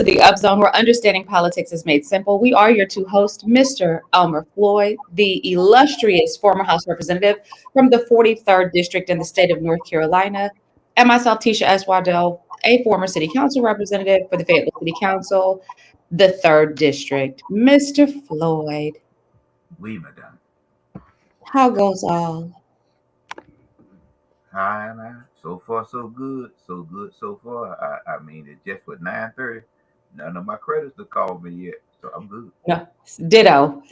to the Up Zone, where understanding politics is made simple. We are your two hosts, Mr. Elmer Floyd, the illustrious former House Representative from the 43rd District in the state of North Carolina, and myself, Tisha S. Waddell, a former City Council Representative for the Fayetteville City Council, the 3rd District. Mr. Floyd, Oui, madame. how goes all? Hi, man. So far, so good. So good so far. I mean, it's just with 9:30. None of my credits have called me yet, so I'm good. No, ditto.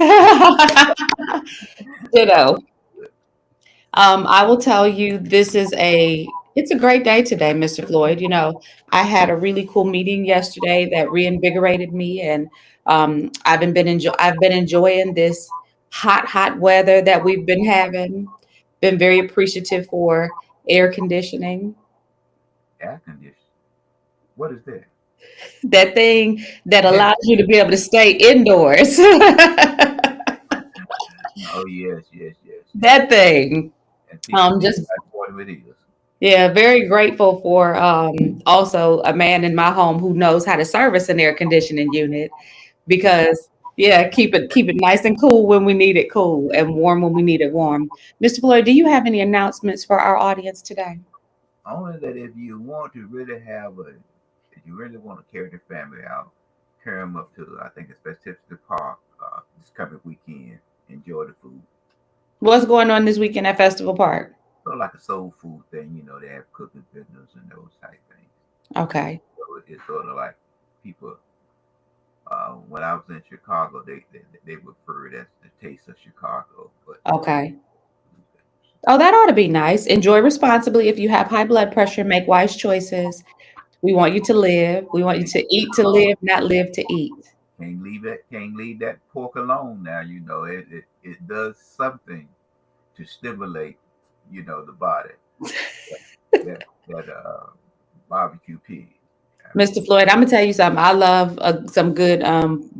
Ditto. I will tell you, it's a great day today, Mr. Floyd. I had a really cool meeting yesterday that reinvigorated me, and I've been enjoying this hot weather that we've been having. Been very appreciative for air conditioning, Air conditioning. What is that? that thing that Yeah. allows you to be able to stay indoors. Oh, yes, yes, yes, yes. That thing. And people tell Just you how important it is. Yeah, very grateful for also a man in my home who knows how to service an air conditioning unit because yeah, keep it nice and cool when we need it cool and warm when we need it warm. Mr. Floyd, do you have any announcements for our audience today? Only that if you want to really if you really want to carry the family out, carry them up to, I think it's Fayetteville Park this coming weekend. Enjoy the food. What's going on this weekend at Festival Park? Sort of like a soul food thing, they have cooking business and those type things. Okay. So it's sort of like people. When I was in Chicago, they refer it as the taste of Chicago, but Okay. Oh, that ought to be nice. Enjoy responsibly. If you have high blood pressure, make wise choices. We want you to live. We want you to eat to live, not live to eat. can't leave that pork alone. Now it does something to stimulate the body. That barbecue pig. I Mr. mean, Floyd, I'm gonna tell you something. I love some good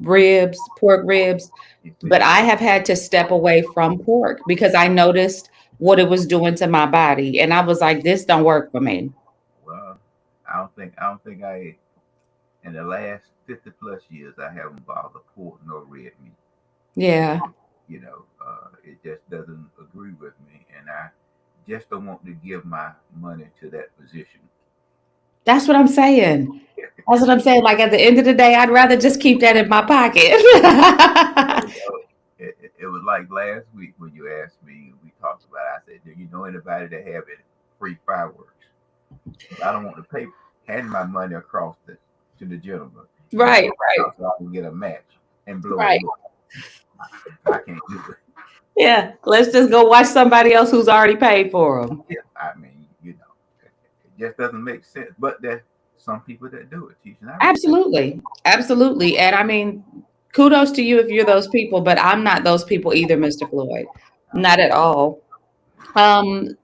ribs, pork ribs, it's but I have had to step away from pork because I noticed what it was doing to my body, and I was like, "This don't work for me." well, I don't think I in the last 50 plus years I haven't bothered pork nor red meat. Yeah, It just doesn't agree with me, and I just don't want to give my money to that position. that's what I'm saying. That's what I'm saying. Like at the end of the day, I'd rather just keep that in my pocket. You know, it was like last week when you asked me, we talked about it. I said, do you know anybody that have it free fireworks? I don't want to pay, hand my money across to the gentleman, Right, right, so I can get a match and blow it. right. I can't do it. Yeah, let's just go watch somebody else who's already paid for them. Yeah, I mean, it just doesn't make sense. But there's some people that do it, teaching. I respect. Absolutely. Absolutely. And I mean, kudos to you if you're those people, but I'm not those people either, Mr. Floyd. Not at all.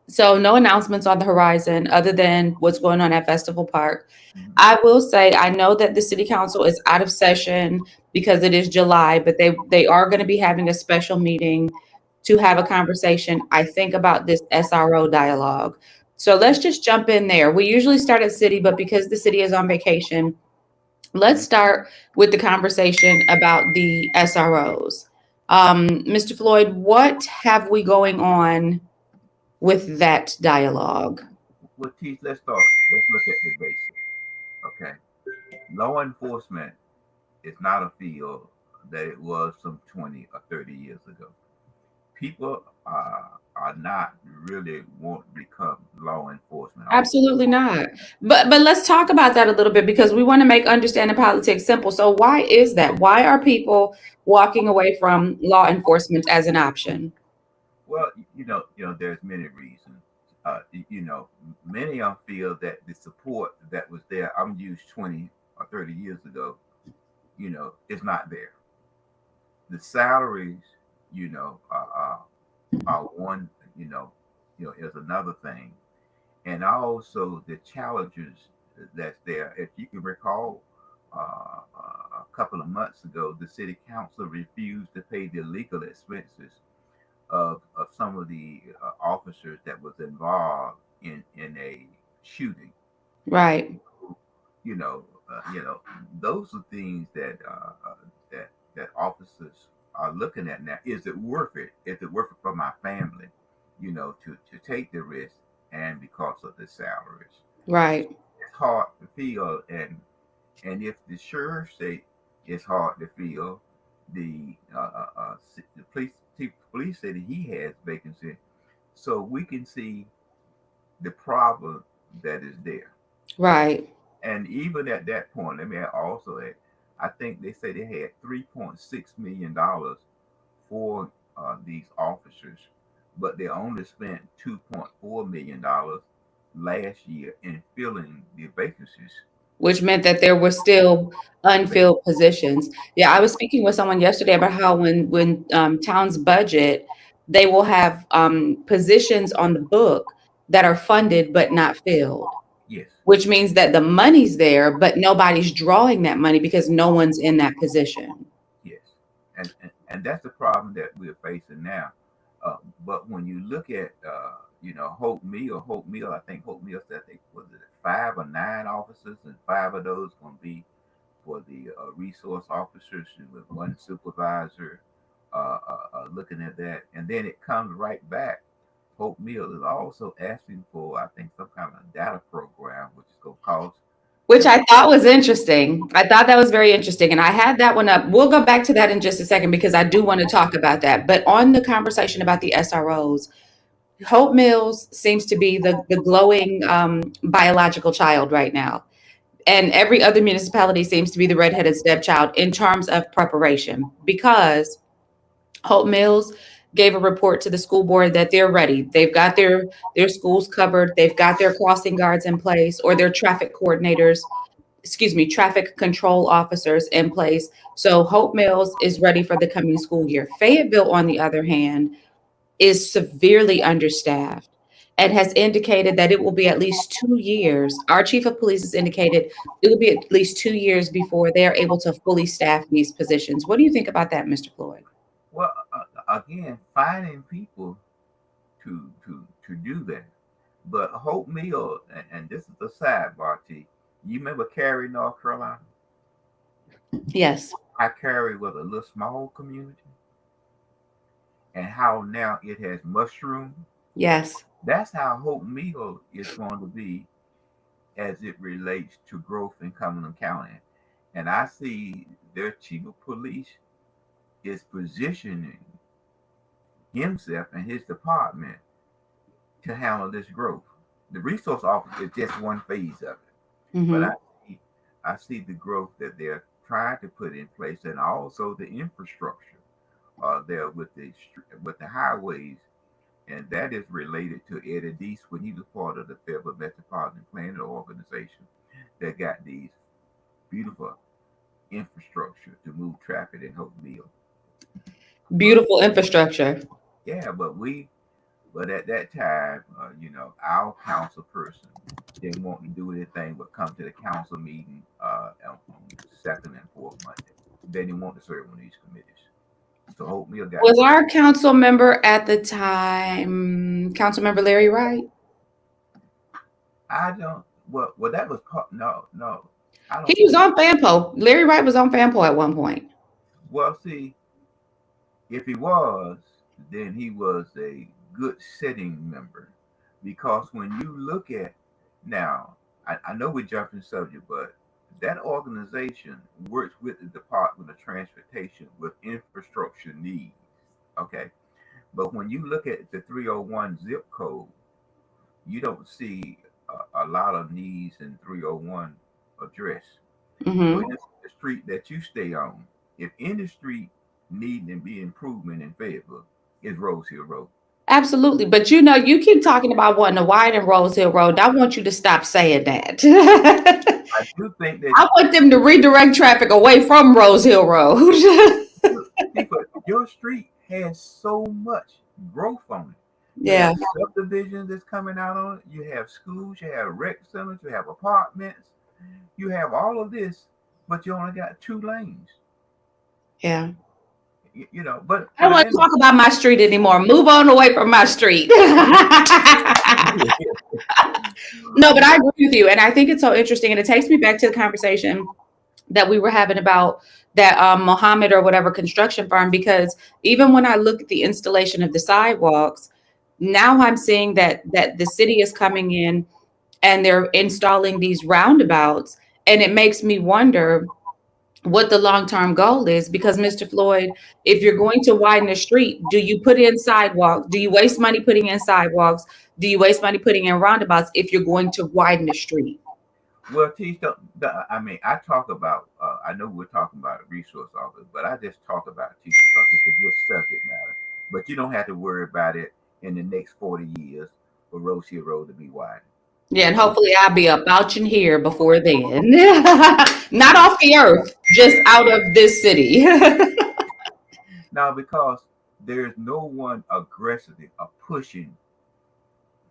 So no announcements on the horizon other than what's going on at Festival Park. Mhm. I will say I know that the city council is out of session because it is July, but they are going to be having a special meeting to have a conversation, I think, about this SRO dialogue. So let's just jump in there. We usually start at city, but because the city is on vacation, let's start with the conversation about the SROs. Mr. Floyd, what have we going on with that dialogue? Well, Teach, let's start. Let's look at the basics. Okay. Law enforcement is not a field that it was some 20 or 30 years ago. People are not really want to become law enforcement officers. Absolutely not. But let's talk about that a little bit because we want to make understanding politics simple. So why is that? Why are people walking away from law enforcement as an option? Well, there's many reasons. Many of them feel that the support that was there, I'm used 20 or 30 years ago, is not there. The salaries, are one, is another thing, and also the challenges that's there. If you can recall, a couple of months ago, the city council refused to pay the legal expenses of some of the officers that was involved in a shooting. Right. You know, those are things that officers are looking at now. Is it worth it? Is it worth it for my family? To take the risk, and because of the salaries, Right. it's hard to feel. And if the sheriff say it's hard to feel, the police say that he has vacancy, so we can see the problem that is there. Right. And even at that point, let me also add, I think they say they had $3.6 million for these officers, but they only spent $2.4 million last year in filling the vacancies. Which meant that there were still unfilled positions. Yeah, I was speaking with someone yesterday about how when towns budget, they will have positions on the book that are funded but not filled, Yes, which means that the money's there, but nobody's drawing that money because no one's in that position. yes, and that's the problem that we're facing now. But when you look at Hope Mill, I think Hope Mill said they was it 5 or 9 officers, and 5 of those going to be for the resource officers with one supervisor looking at that, and then it comes right back. Hope Mill is also asking for, I think, some kind of data program, which is going to cost Which them. I thought was interesting. I thought that was very interesting. And I had that one up. We'll go back to that in just a second because I do want to talk about that. But on the conversation about the SROs, Hope Mills seems to be the glowing biological child right now. And every other municipality seems to be the redheaded stepchild in terms of preparation because Hope Mills gave a report to the school board that they're ready. They've got their schools covered. They've got their crossing guards in place or their traffic coordinators, excuse me, traffic control officers in place. So Hope Mills is ready for the coming school year. Fayetteville, on the other hand, is severely understaffed and has indicated that it will be at least 2 years. Our chief of police has indicated it will be at least 2 years before they are able to fully staff these positions. What do you think about that, Mr. Floyd? Well, again, finding people to do that. But Hope Mill, and this is the sidebar, T. You remember Cary, North Carolina? Yes. How Cary was a little small community, and how now it has mushroomed. Yes. That's how Hope Mill is going to be as it relates to growth in Cumberland County. And I see their chief of police is positioning himself and his department to handle this growth. The resource office is just one phase of it, but Hmm. I see the growth that they're trying to put in place, and also the infrastructure there with the highways, and that is related to Eddie Deese when he was part of the Fayetteville Metropolitan Planning Organization that got these beautiful infrastructure to move traffic in Hope Mill. But Beautiful infrastructure. yeah, but at that time, our council person didn't want to do anything but come to the council meeting on second and fourth Monday. They didn't want to serve on these committees. So Hope Mill got Was put. our council member at the time, Council Member Larry Wright? I don't. Well, that was part. No, no, I don't He was think. on FAMPO. Larry Wright was on FAMPO at one point. Well, see, if he was, then he was a good sitting member, because when you look at now, I know we're jumping subject, but that organization works with the Department of Transportation with infrastructure needs. Okay, but when you look at the 301 zip code, you don't see a lot of needs in 301 addressed. For Hmm. instance, the street that you stay on, if any street needing to be improvement in Fayetteville, is Rose Hill Road. Absolutely. But you keep talking about wanting to widen Rose Hill Road. I want you to stop saying that. I do think that I want them to redirect traffic away from Rose Hill Road. but your street has so much growth on it. You Yeah. have subdivisions that's coming out on it. You have schools. You have rec centers. You have apartments. You have all of this, but you only got 2 lanes. Yeah. But I don't at the want to end, talk about my street anymore. Move on away from my street. No, but I agree with you. And I think it's so interesting. And it takes me back to the conversation that we were having about that Mohammed or whatever construction firm, because even when I look at the installation of the sidewalks, now I'm seeing that the city is coming in and they're installing these roundabouts. And it makes me wonder what the long-term goal is, because Mr. Floyd, if you're going to widen the street, do you put in sidewalks? Do you waste money putting in sidewalks? Do you waste money putting in roundabouts if you're going to widen the street? Well, Teach, I mean, I talk about, I know we're talking about a resource office, but I just talk about it, Teach, because it's a good subject matter. But you don't have to worry about it in the next 40 years for Rose Hill Road to be widened. Yeah, and hopefully I'll be up out in here before then. Not off the earth, just out of this city. Now, because there's no one aggressively pushing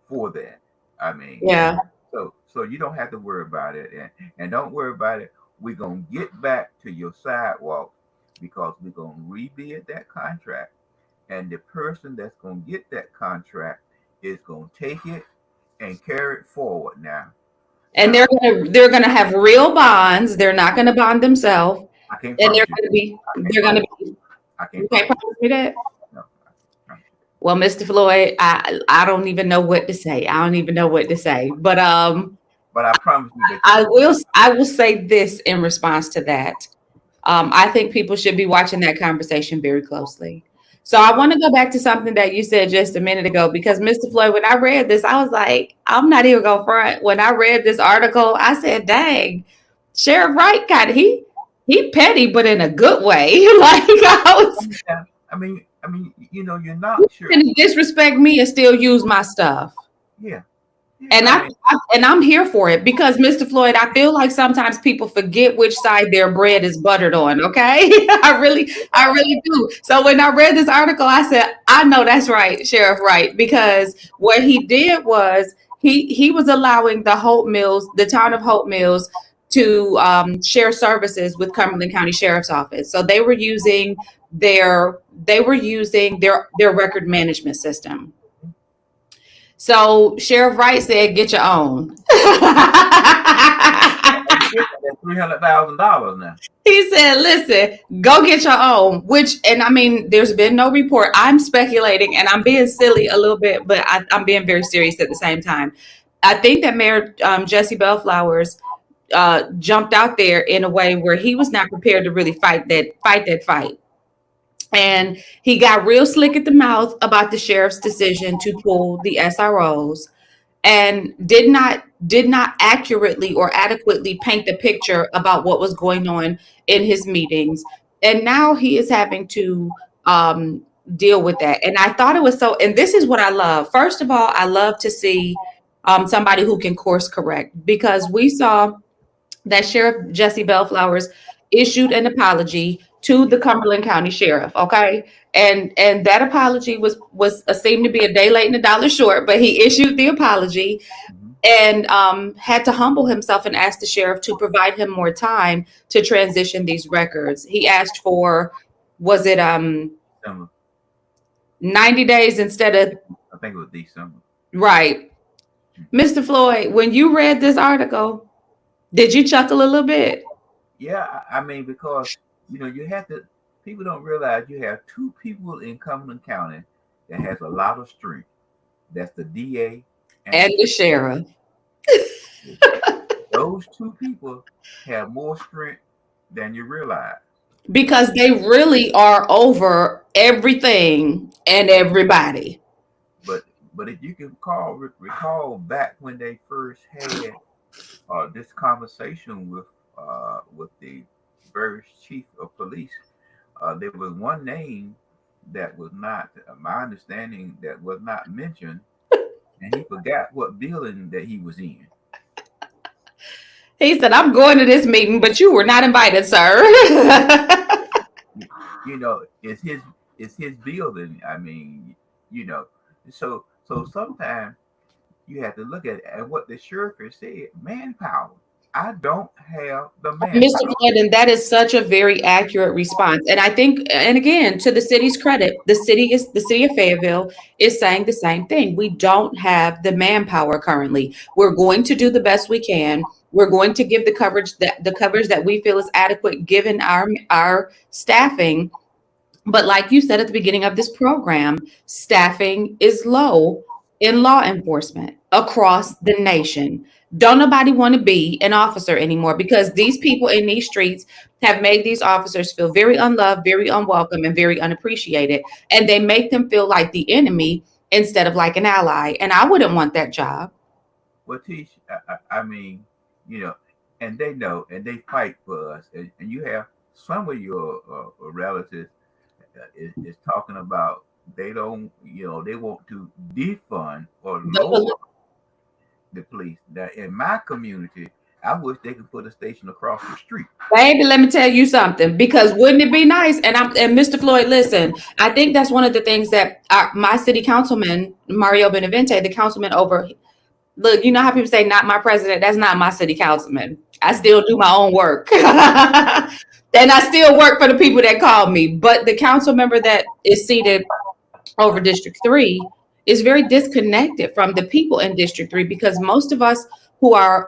for that. I mean, Yeah. so you don't have to worry about it, and don't worry about it. We're gonna get back to your sidewalk because we're gonna rebid that contract, and the person that's gonna get that contract is gonna take it and carry it forward. And Now they're gonna have real bonds. They're not gonna bond themselves. I can't And promise you. they're gonna be, I you can't can't promise promise me that? you. No. Well, Mr. Floyd, I don't even know what to say. I don't even know what to say. But But I promise you that you I will. will say this in response to that. I think people should be watching that conversation very closely. So I want to go back to something that you said just a minute ago, because Mr. Floyd, when I read this, I was like, I'm not even going to front. When I read this article, I said, dang, Sheriff Wright kind of, he petty, but in a good way. Like I was Yeah. You're not sure. going to disrespect me and still use my stuff. Yeah. Yeah. And I'm here for it, because Mr. Floyd, I feel like sometimes people forget which side their bread is buttered on. Okay, I really do. So when I read this article, I said, I know that's right, Sheriff Wright, because what he did was he was allowing the town of Hope Mills, to share services with Cumberland County Sheriff's Office. So they were using their record management system. So Sheriff Wright said, "Get your own." $300,000 now. He said, "Listen, go get your own." And I mean, there's been no report. I'm speculating, and I'm being silly a little bit, but I'm being very serious at the same time. I think that Mayor Jesse Bellflowers jumped out there in a way where he was not prepared to really fight that fight. And he got real slick at the mouth about the sheriff's decision to pull the SROs, and did not accurately or adequately paint the picture about what was going on in his meetings. And now he is having to deal with that. And I thought it was so, and this is what I love. First of all, I love to see somebody who can course correct, because we saw that Sheriff Jesse Bellflowers issued an apology to the Cumberland County Sheriff. Okay, and that apology was seemed to be a day late and a dollar short, but he issued the apology, Mhm. and had to humble himself and ask the sheriff to provide him more time to transition these records. He asked for, was it December. 90 days instead of, I think it was December. right? Mr. Floyd, when you read this article, did you chuckle a little bit? Yeah, because you have to. People don't realize you have two people in Cumberland County that has a lot of strength. That's the DA and And the sheriff. those two people have more strength than you realize. Because they really are over everything and everybody. But if you can recall back when they first had this conversation with the various chief of police, there was one name that was not, my understanding, that was not mentioned, and he forgot what building that he was in. He said, I'm going to this meeting, but you were not invited, sir. It's his building. You know, so sometimes you have to look at it, and what the sheriff has said, manpower. I don't have the Mr. manpower. Floyd, and that is such a very accurate response. And I think, and again, to the city's credit, the city of Fayetteville is saying the same thing. We don't have the manpower currently. We're going to do the best we can. We're going to give the coverage that we feel is adequate given our staffing. But like you said at the beginning of this program, staffing is low in law enforcement across the nation. Don't nobody want to be an officer anymore because these people in these streets have made these officers feel very unloved, very unwelcome, and very unappreciated. And they make them feel like the enemy instead of like an ally. And I wouldn't want that job. Well, Tish, I mean, you know, and they know, and they fight for us. And you have some of your relatives is talking about they don't, they want to defund or lower the police. Now, in my community, I wish they could put a station across the street. Baby, let me tell you something, because wouldn't it be nice? And Mr. Floyd, listen, I think that's one of the things that my city councilman, Mario Benavente, the councilman over, look, you know how people say, not my president, that's not my city councilman. I still do my own work. And I still work for the people that called me. But the council member that is seated over District 3 is very disconnected from the people in District 3 because most of us who are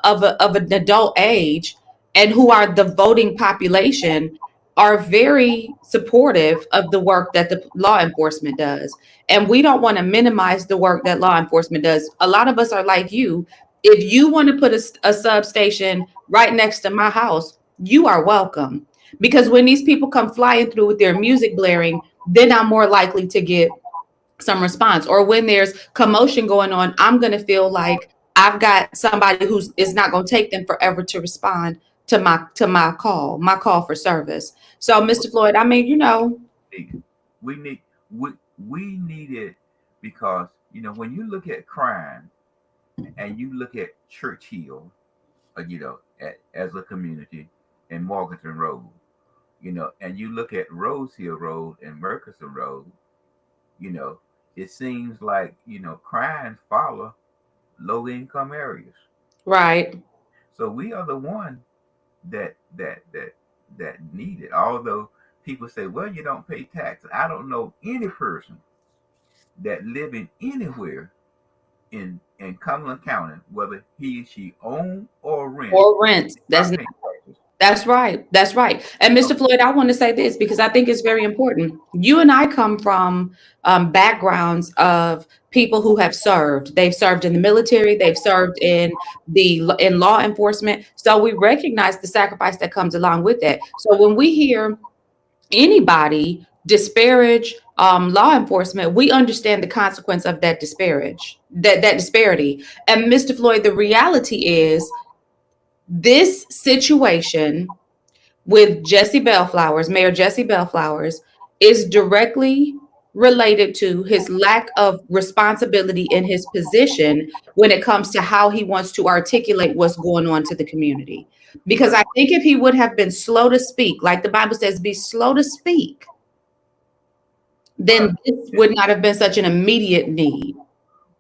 of an adult age and who are the voting population are very supportive of the work that the law enforcement does. And we don't want to minimize the work that law enforcement does. A lot of us are like you. If you want to put a substation right next to my house, you are welcome. Because when these people come flying through with their music blaring, then I'm more likely to get some response. Or when there's commotion going on, I'm going to feel like I've got somebody who's is not going to take them forever to respond to my call for service. So, Mr. Floyd, I mean, We need we need it because when you look at crime and you look at Churchill, as a community in Morganton Road, and you look at Rose Hill Road and Murchison Road, it seems like crime follow low income areas. right. So we are the one that need it. Although people say, well, you don't pay taxes. I don't know any person that living anywhere in Cumberland County, whether he or she own or rent, Or rent. not paying taxes. That's right. That's right. And Mr. Floyd, I want to say this because I think it's very important. You and I come from backgrounds of people who have served. They've served in the military. They've served in law enforcement. So we recognize the sacrifice that comes along with that. So when we hear anybody disparage law enforcement, we understand the consequence of that disparity. And Mr. Floyd, the reality is this situation with Mayor Jesse Bellflowers, is directly related to his lack of responsibility in his position when it comes to how he wants to articulate what's going on to the community. Because I think if he would have been slow to speak, like the Bible says, be slow to speak, then this would not have been such an immediate need.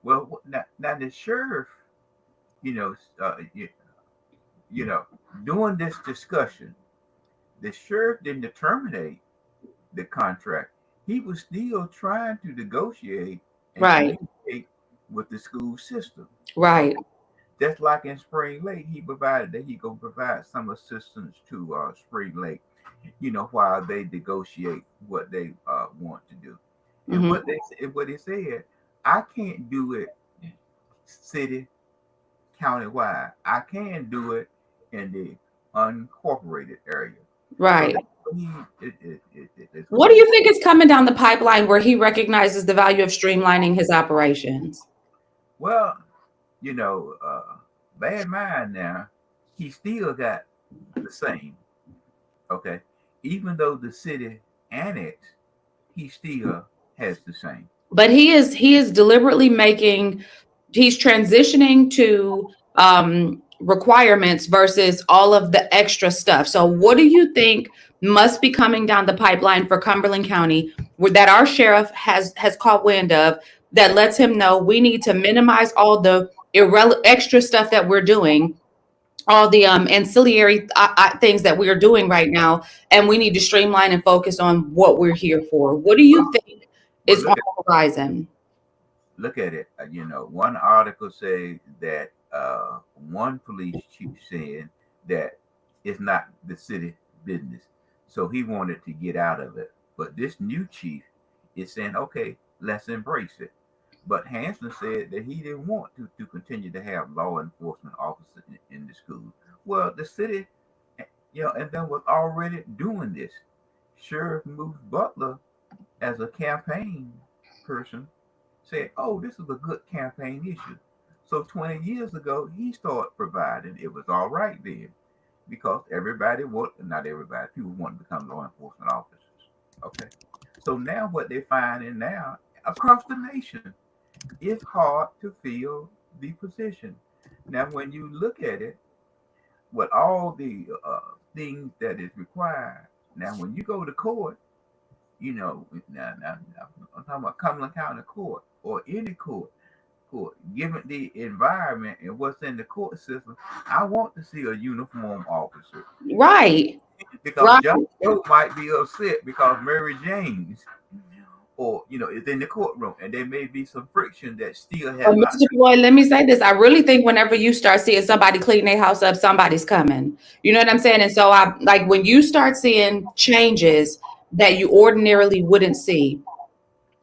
Well, now the sheriff, you know, during this discussion, the sheriff didn't terminate the contract. He was still trying to negotiate and Right, communicate with the school system. right. Just like in Spring Lake, he provided that he gonna provide some assistance to Spring Lake, while they negotiate what they want to do. And Hmm. what he said, I can't do it city countywide. I can do it in the unincorporated area. So Right. that's what it's What do going. you think is coming down the pipeline where he recognizes the value of streamlining his operations? Well, bad mind now, he still got the same. Okay, even though the city annexed, he still has the same. But he is deliberately he's transitioning to requirements versus all of the extra stuff. So what do you think must be coming down the pipeline for Cumberland County that our sheriff has caught wind of that lets him know we need to minimize all the extra stuff that we're doing all the ancillary things that we are doing right now, and we need to streamline and focus on what we're here for. What do you think Well, is on the horizon? look at it. One article say that one police chief saying that it's not the city business, so he wanted to get out of it. But this new chief is saying, okay, let's embrace it. But Hanson said that he didn't want to continue to have law enforcement officers in the school. Well, the city, and then was already doing this. Sheriff Moose Butler, as a campaign person, said, "Oh, this is a good campaign issue." So 20 years ago, he started providing. It was all right then because not everybody, people want to become law enforcement officers. Okay. So now what they're finding now across the nation, it's hard to fill the position. Now, when you look at it, with all the things that is required, now when you go to court, now, I'm talking about Cumberland County Court or any court, given the environment and what's in the court system, I want to see a uniform officer Right. because Right. John Doe might be upset because Mary James or is in the courtroom, and there may be some friction that still has But not. Mr. Floyd, let me say this. I really think whenever you start seeing somebody clean their house up, somebody's coming. You know what I'm saying? And so I like when you start seeing changes that you ordinarily wouldn't see,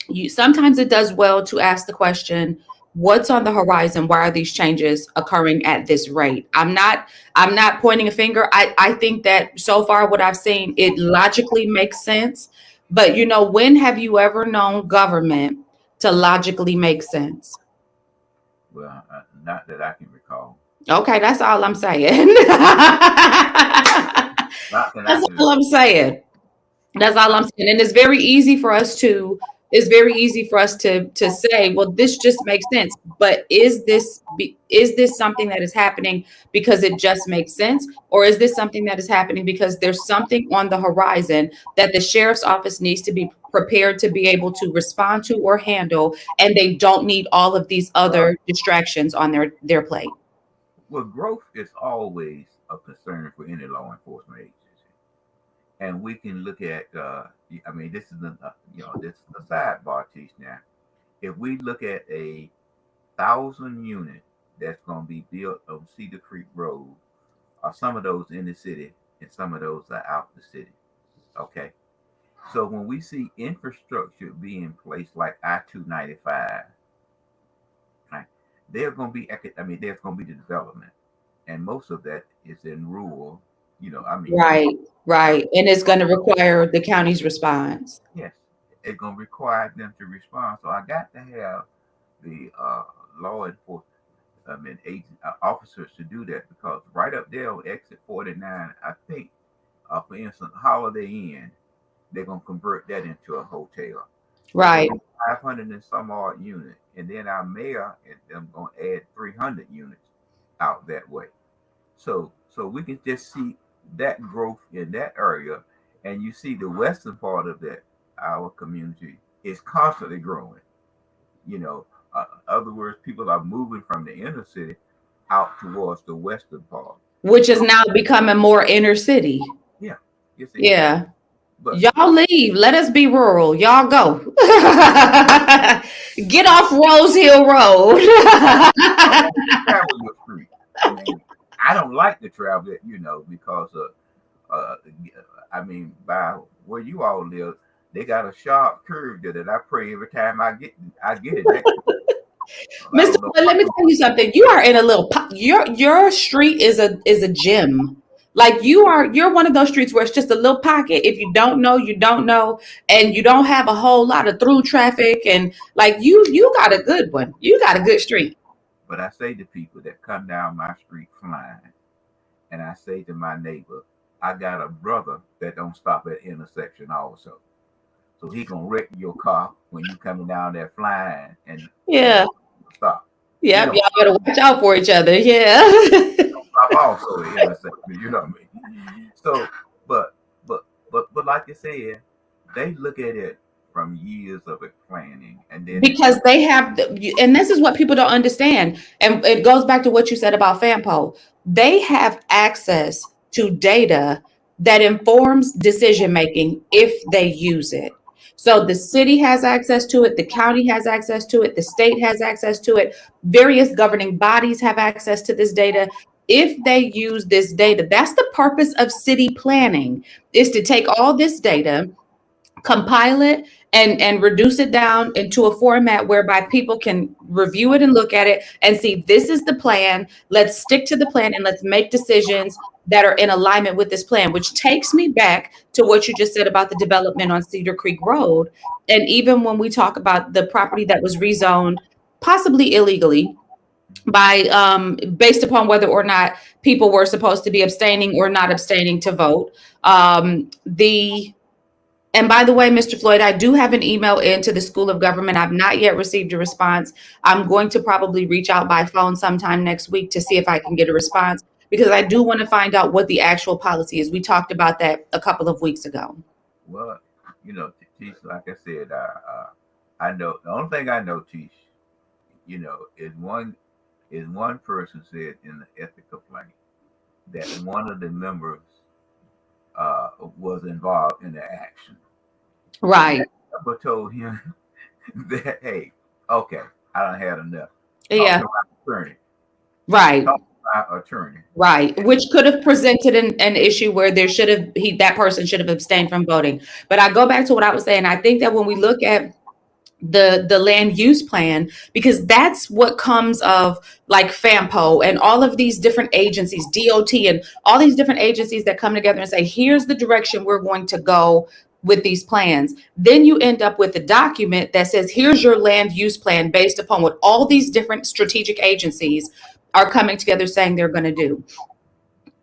you sometimes it does well to ask the question, what's on the horizon? Why are these changes occurring at this rate? I'm not pointing a finger. I think that so far what I've seen, it logically makes sense. But when have you ever known government to logically make sense? Well, not that I can recall. Okay, that's all I'm saying. Not that I That's can. all I'm saying. That's all I'm saying. And it's very easy for us to say, well, this just makes sense. But is this something that is happening because it just makes sense? Or is this something that is happening because there's something on the horizon that the sheriff's office needs to be prepared to be able to respond to or handle, and they don't need all of these Well, other distractions on their plate? well, growth is always a concern for any law enforcement agency, and we can look at. I mean, this is a sidebar, Teach. Now, if we look at 1,000 unit that's going to be built on Cedar Creek Road, or some of those in the city, and some of those are out the city. Okay, so when we see infrastructure being placed like I-295, right, there's going to be, there's going to be the development, and most of that is in rural. Right, Now, right. And it's going to require the county's response. yes, it's going to require them to respond. So I got to have the law enforcement, agent officers to do that because right up there on exit 49, I think, for instance, Holiday Inn, they're going to convert that into a hotel. It's going Right. to be 500 and some odd units, and then our mayor and them going to add 300 units out that way. So we can just see that growth in that area, and you see the western part of that our community is constantly growing. Other words, people are moving from the inner city out towards the western part. Which is now becoming more inner city. Yeah, you see, Yeah. but Y'all leave. Let us be rural. Y'all go. Get off Rose Hill Road. I want to travel your street. I mean, I don't like to travel it, because uh, by where you all live, they got a sharp curve there that I pray every time I get it. I Mr. don't know. Boyd, let me tell you something. You are in a little your street is a gym. Like you're one of those streets where it's just a little pocket. If you don't know, you don't know, and you don't have a whole lot of through traffic, and like you got a good one. You got a good street. But I say to people that come down my street flying, and I say to my neighbor, I got a brother that don't stop at intersection also. So he gonna wreck your car when you coming down there flying and Yeah. stop. He Yep. don't Y'all better watch out for each other. Yeah. stop also at intersection. You know what I mean? So, but like I said, they look at it from years of it planning, and then because they have, and this is what people don't understand. And it goes back to what you said about FAMPO. They have access to data that informs decision making if they use it. So the city has access to it, the county has access to it, the state has access to it, various governing bodies have access to this data. If they use this data, that's the purpose of city planning, is to take all this data, compile it, and reduce it down into a format whereby people can review it and look at it and see, this is the plan, let's stick to the plan and let's make decisions that are in alignment with this plan. Which takes me back to what you just said about the development on Cedar Creek Road. And even when we talk about the property that was rezoned possibly illegally by based upon whether or not people were supposed to be abstaining or not abstaining to vote, the and by the way, Mr. Floyd, I do have an email into the School of Government. I've not yet received a response. I'm going to probably reach out by phone sometime next week to see if I can get a response, because I do want to find out what the actual policy is. We talked about that a couple of weeks ago. Well, Tish, like I said, I know the only thing I know, Tish, is one person said in the ethics complaint that one of the members was involved in the action. Right. But told him that, hey, okay, I done had enough. Yeah. Talk to my attorney. Right. Talk to my attorney. Right. Which could have presented an issue where that person should have abstained from voting. But I go back to what I was saying. I think that when we look at the land use plan, because that's what comes of like FAMPO and all of these different agencies, DOT and all these different agencies that come together and say, here's the direction we're going to go with these plans. Then you end up with a document that says, here's your land use plan based upon what all these different strategic agencies are coming together saying they're going to do.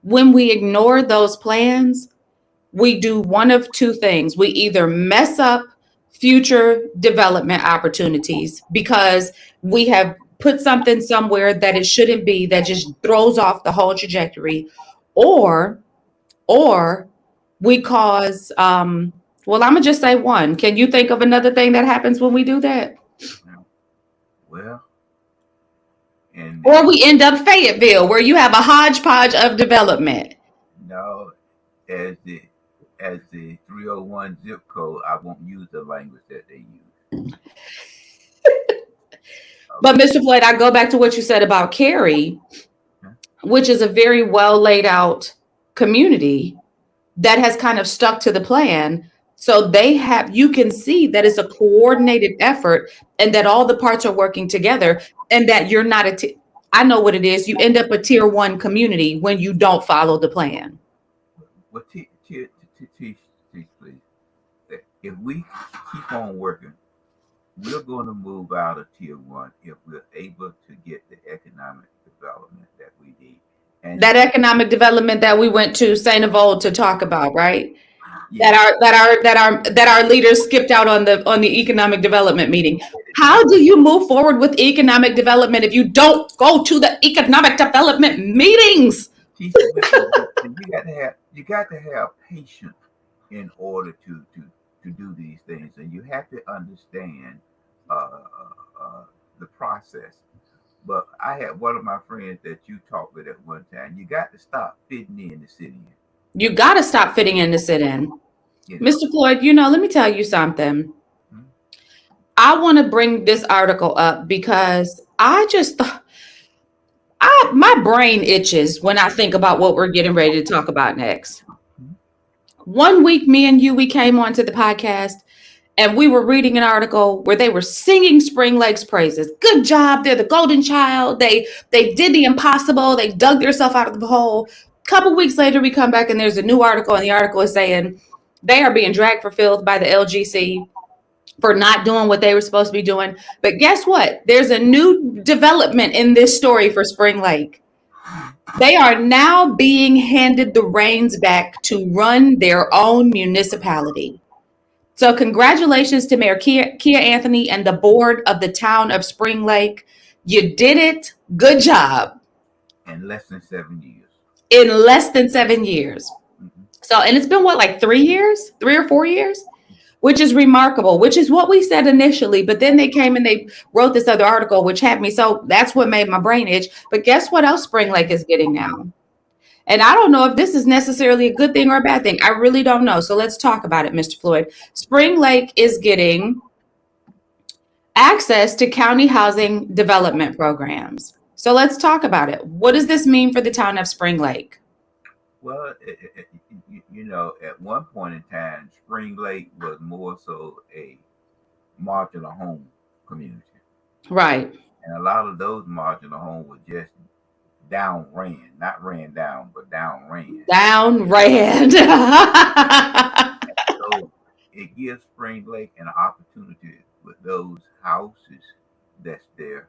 When we ignore those plans, we do one of two things. We either mess up future development opportunities because we have put something somewhere that it shouldn't be, that just throws off the whole trajectory, or we cause well, I'm gonna just say one. Can you think of another thing that happens when we do that? Well, or we end up Fayetteville, where you have a hodgepodge of development. No, as the 301 zip code, I won't use the language that they use. But Mr. Floyd, I go back to what you said about Cary, which is a very well laid out community that has kind of stuck to the plan. So you can see that it's a coordinated effort and that all the parts are working together, and that you're not I know what it is. You end up a tier 1 community when you don't follow the plan. Well, please. If we keep on working, we're going to move out of tier 1 if we're able to get the economic development that we need. And that economic development that we went to St. Avold to talk about, right? Yeah. That our leaders skipped out on the economic development meeting. How do you move forward with economic development if you don't go to the economic development meetings? You got to have patience in order to do these things, and you have to understand the process. But I had one of my friends that you talked with at one time. You got to stop fitting in to sit in. You got to stop fitting in to sit in. Mr. Floyd, let me tell you something. I want to bring this article up because I just thought, my brain itches when I think about what we're getting ready to talk about next. One week, me and you, we came onto the podcast and we were reading an article where they were singing Spring Lake's praises. Good job. They're the golden child. They did the impossible. They dug themselves out of the hole. A couple weeks later, we come back and there's a new article, and the article is saying they are being dragged for filth by the LGC for not doing what they were supposed to be doing. But guess what? There's a new development in this story for Spring Lake. They are now being handed the reins back to run their own municipality. So congratulations to Mayor Kia Anthony and the board of the town of Spring Lake. You did it. Good job. In less than 7 years. In less than 7 years. Mm-hmm. So, and it's been what, like 3 years? 3 or 4 years? which is remarkable, which is what we said initially. But then they came and they wrote this other article, which had me. So that's what made my brain itch. But guess what else Spring Lake is getting now? And I don't know if this is necessarily a good thing or a bad thing. I really don't know. So let's talk about it, Mr. Floyd. Spring Lake is getting access to county housing development programs. So let's talk about it. What does this mean for the town of Spring Lake? Well, at one point in time, Spring Lake was more so a marginal home community. Right. And a lot of those marginal homes were just down ran, not ran down, but down ran. Down ran. So it gives Spring Lake an opportunity with those houses that's there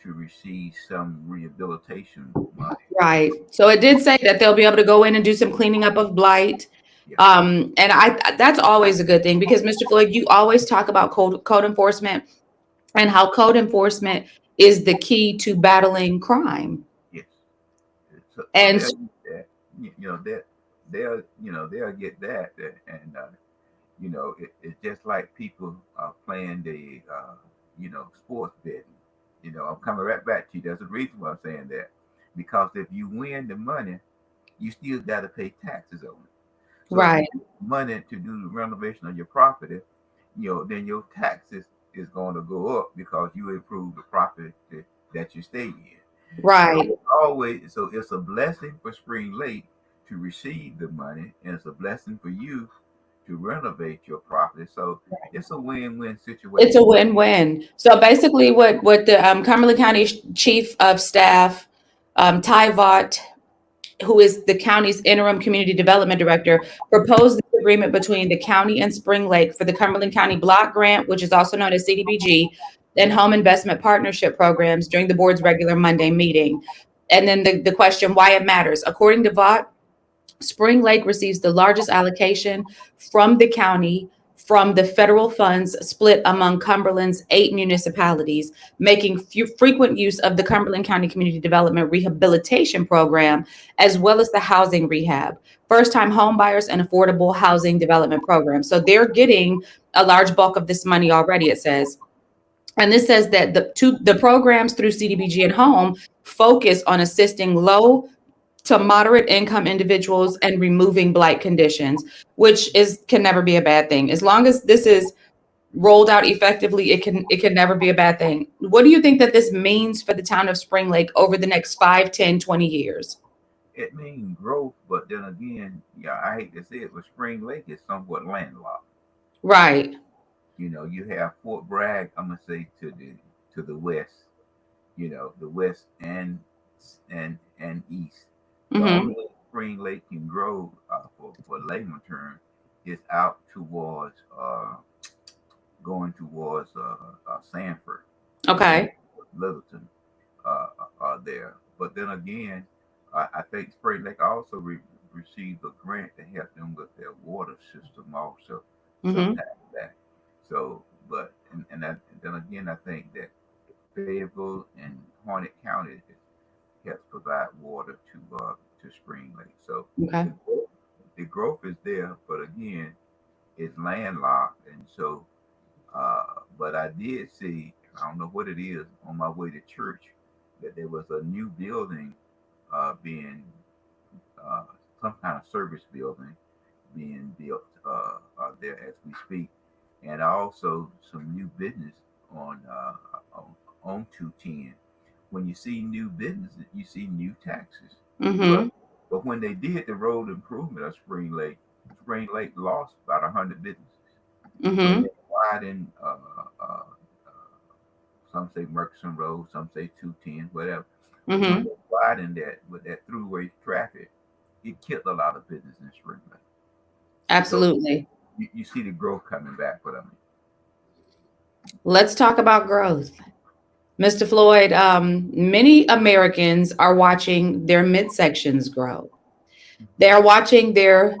to receive some rehabilitation money. Right. So it did say that they'll be able to go in and do some cleaning up of blight. Yeah. And that's always a good thing because Mr. Floyd, you always talk about code enforcement and how code enforcement is the key to battling crime. Yes. So And that, they'll get that, and it's just like people playing the sports betting. I'm coming right back to you. There's a reason why I'm saying that, because if you win the money, you still got to pay taxes on it. So right. if you get money to do the renovation of your property, then your taxes is going to go up because you improve the property that you stay in. Right. So it's a blessing for Spring Lake to receive the money, and it's a blessing for you to renovate your property. So it's a win-win situation. It's a win-win. So basically what the Cumberland County Chief of Staff, Ty Vaught, who is the county's interim community development director, proposed the agreement between the county and Spring Lake for the Cumberland County Block Grant, which is also known as CDBG, and Home Investment Partnership Programs during the board's regular Monday meeting. And then the question, why it matters. According to Vaught, Spring Lake receives the largest allocation from the county from the federal funds split among Cumberland's 8 municipalities, making frequent use of the Cumberland County Community Development Rehabilitation Program, as well as the housing rehab, first-time home buyers, and affordable housing development program. So they're getting a large bulk of this money already, it says. And this says that the programs through CDBG and Home focus on assisting low to moderate income individuals and removing blight conditions, which can never be a bad thing. As long as this is rolled out effectively, it can never be a bad thing. What do you think that this means for the town of Spring Lake over the next 5, 10, 20 years? It means growth, but then again, I hate to say it, but Spring Lake is somewhat landlocked. Right. You have Fort Bragg, I'm gonna say to the west, the west and east. The only way Spring Lake can grow for layman term is out towards going towards Sanford. Okay. Littleton there. But then again, I think Spring Lake also received a grant to help them with their water system also. Sometime back. So, but and then again, I think that Fayetteville and Harnett County helps provide water to Spring Lake. So the growth is there, but again, it's landlocked, and so. But I did see, I don't know what it is, on my way to church, that there was a new building being some kind of service building being built there as we speak, and also some new business on 210. When you see new businesses, you see new taxes. But when they did the road improvement of Spring Lake lost about 100 businesses. So they widened, some say Murchison Road, some say 210, whatever. When they widened that with that throughway traffic, it killed a lot of business in Spring Lake. Absolutely. So you see the growth coming back, but I mean. Let's talk about growth. Mr. Floyd, many Americans are watching their midsections grow. They are watching their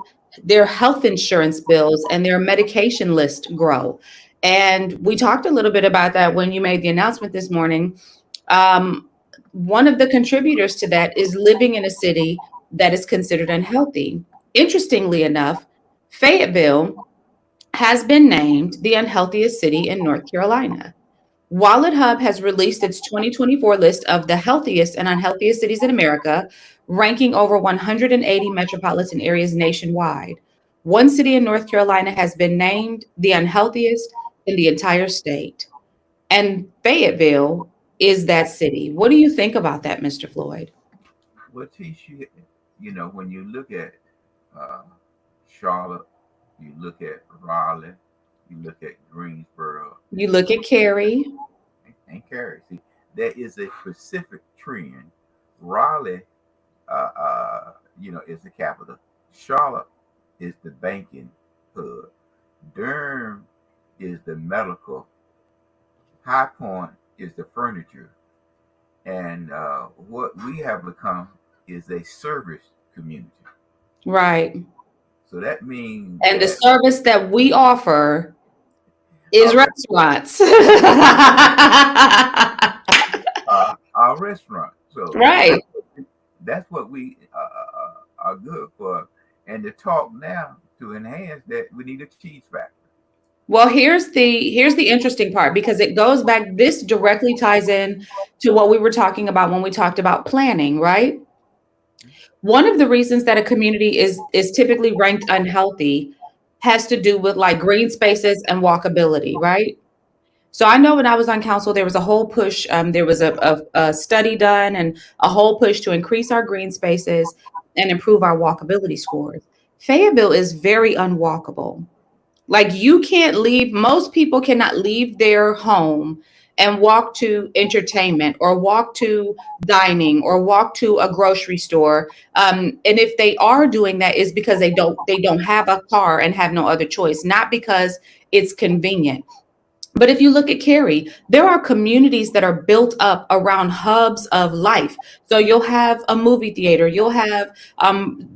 health insurance bills and their medication list grow. And we talked a little bit about that when you made the announcement this morning. One of the contributors to that is living in a city that is considered unhealthy. Interestingly enough, Fayetteville has been named the unhealthiest city in North Carolina. Wallet Hub has released its 2024 list of the healthiest and unhealthiest cities in America, ranking over 180 metropolitan areas nationwide. One city in North Carolina has been named the unhealthiest in the entire state, and Fayetteville is that city. What do you think about that, Mr. Floyd? Well, teach you, when you look at uh, Charlotte, you look at Raleigh, you look at Greensboro, You look at Cary. and Cary. See, there is a specific trend. Raleigh, is the capital. Charlotte is the banking hub. Durham is the medical. High Point is the furniture. And what we have become is a service community. Right. So that means And the that service that we offer is our, restaurants. our restaurant. So Right. that's what we are good for. And to talk now to enhance that, we need a cheese factory. Well, here's the interesting part because it goes back, this directly ties in to what we were talking about when we talked about planning, right? One of the reasons that a community is typically ranked unhealthy has to do with like green spaces and walkability, right? So I know when I was on council, there was a whole push. There was a study done and a whole push to increase our green spaces and improve our walkability scores. Fayetteville is very unwalkable. Like you can't leave, most people cannot leave their home and walk to entertainment or walk to dining or walk to a grocery store. And if they are doing that, is because they don't have a car and have no other choice, not because it's convenient. But if you look at Cary, there are communities that are built up around hubs of life. So you'll have a movie theater, you'll have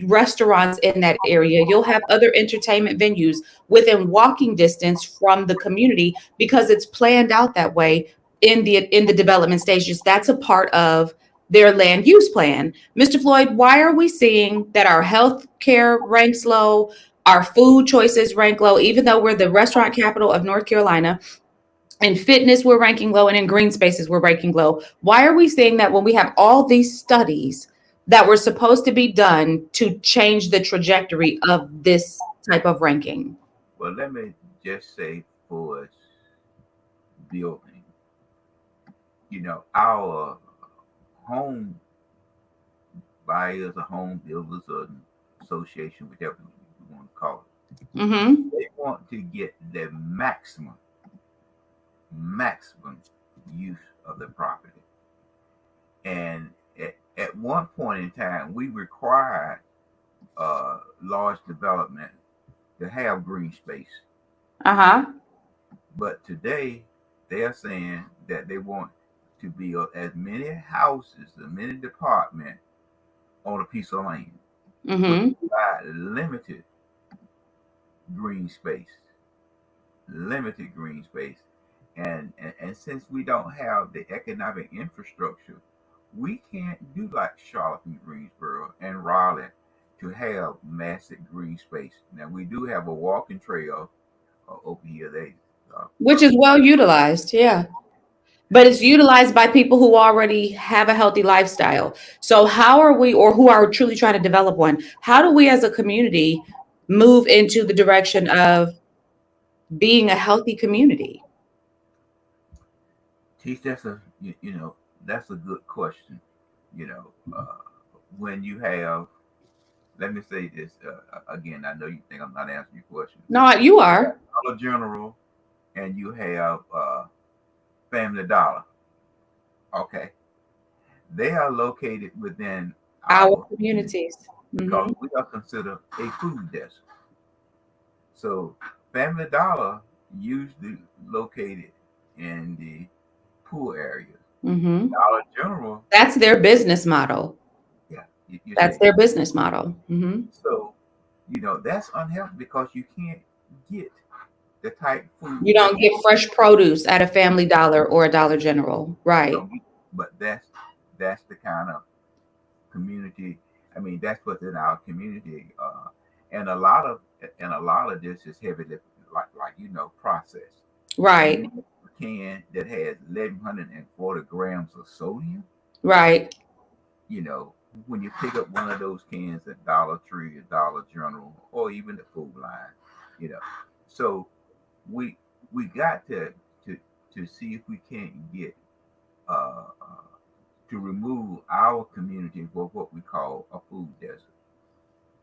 restaurants in that area, you'll have other entertainment venues within walking distance from the community because it's planned out that way in the development stages. That's a part of their land use plan. Mr. Floyd, why are we seeing that our health care ranks low, our food choices rank low, even though we're the restaurant capital of North Carolina? In fitness, we're ranking low, and in green spaces, we're ranking low. Why are we saying that when we have all these studies that were supposed to be done to change the trajectory of this type of ranking? Well, let me just say for building, our home buyers or home builders or association, whatever you want to call it, Mm-hmm. they want to get the maximum use of the property. And at one point in time, we required large development to have green space. Uh-huh. But today, they are saying that they want to build as many houses, as many departments on a piece of land, but Mm-hmm. provide green space, limited green space. And since we don't have the economic infrastructure, we can't do like Charlotte and Greensboro and Raleigh to have massive green space. Now we do have a walking trail over here. They Which is well utilized, yeah. But it's utilized by people who already have a healthy lifestyle. So how are we, or who are truly trying to develop one? How do we as a community move into the direction of being a healthy community? teach that's that's a good question. You know, when you have, let me say this again. I know you think I'm not answering your question. No, you You have are. Dollar General and you have Family Dollar. Okay, they are located within Our our community communities. because Mhm. we are considered a food desert. So Family Dollar usually located in the poor areas. Mhm. Dollar General, That's their business model. yeah, you That's see. their business model. Mhm. So, that's unhealthy because you can't get the type food You that don't get fresh produce at a Family Dollar or a Dollar General, you right? don't get. But that's the kind of community. I mean, that's what's in our community, and a lot of this is heavy, like processed. Right. A can that has 1,140 grams of sodium. Right. You know, when you pick up one of those cans at Dollar Tree or Dollar General or even the Food Line, you know, so we we got to to see if we can't get to remove our community for what we call a food desert.